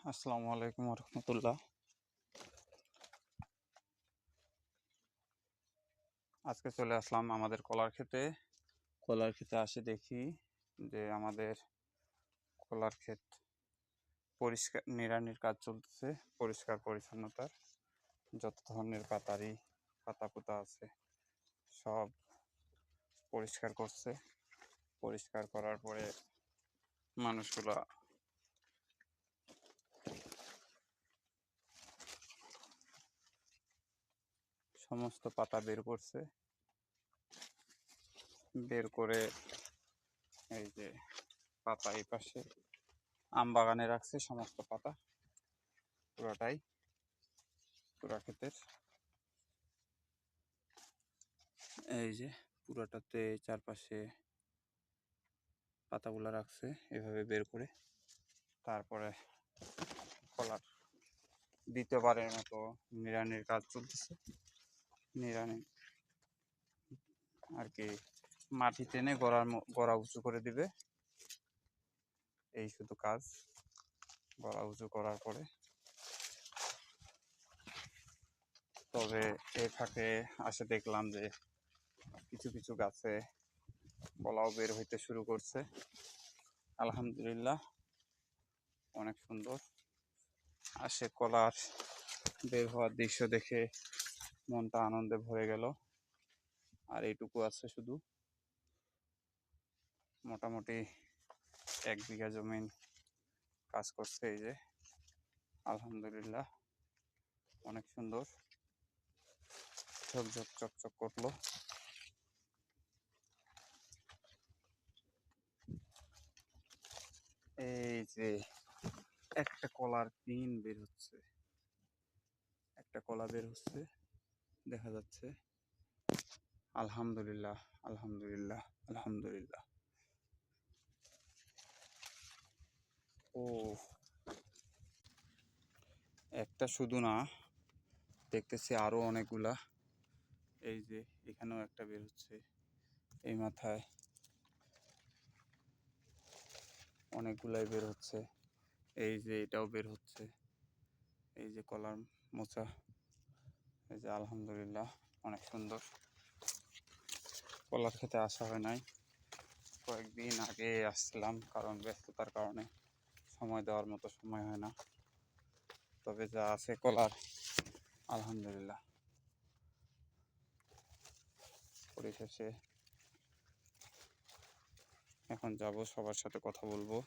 আসসালামু আলাইকুম রহমতুল্লাহ। আজকে চলে আসলাম আমাদের কলার ক্ষেতে আসি দেখি যে আমাদের কলার ক্ষেত পরিষ্কার নিড়ানির কাজ চলতেছে। পরিষ্কার পরিচ্ছন্নতার যত ধরনের পাতা পোতা আছে সব পরিষ্কার করছে। পরিষ্কার করার পরে মানুষগুলা সমস্ত পাতা বের করছে। বের করে এই যে পাতা এই পাশে আম বাগানে রাখছে। সমস্ত পাতা পুরা ক্ষেতের এই যে পুরাটাতে চারপাশে পাতাগুলা রাখছে এভাবে বের করে। তারপরে কলার দ্বিতীয়বারের মতো নিড়ানির কাজ চলতেছে। নিড়ানি আর কি মাটি টেনে গড়া উঁচু করে দিবে, এই শুধু কাজ। গড়া উঁচু করার পরে তবে এই ফাঁকে আসে দেখলাম যে কিছু কিছু গাছে কলাও বের হইতে শুরু করছে। আলহামদুলিল্লাহ, অনেক সুন্দর। আসে কলার বের হওয়ার দৃশ্য দেখে মনটা আনন্দে ভরে গেল। আর এইটুকু আছে শুধু, মোটামুটি 1 বিঘা জমিন কাজ করছে। এই যে আলহামদুলিল্লাহ, অনেক সুন্দর, ঝকঝক চকচক করলো। এই যে একটা কলার পিন বের হচ্ছে, একটা কলা বের হচ্ছে দেখা যাচ্ছে। আলহামদুলিল্লাহ, আলহামদুলিল্লাহ, আলহামদুলিল্লাহ। ও, একটা শুধু না, দেখতেছি আরো অনেকগুলা। এই যে এখানেও একটা বের হচ্ছে, এই মাথায় অনেকগুলাই বের হচ্ছে। এই যে এটাও বের হচ্ছে, এই যে কলার মোচা। এই যে আলহামদুলিল্লাহ, অনেক সুন্দর। কলার খেতে আসা হয় নাই, কয়েকদিন আগে আসছিলাম, কারণ ব্যস্ততার কারণে সময় দেওয়ার মতো সময় হয় না। তবে যা আছে কলার, আলহামদুলিল্লাহ। পরিশেষে এখন যাব, সবার সাথে কথা বলবো।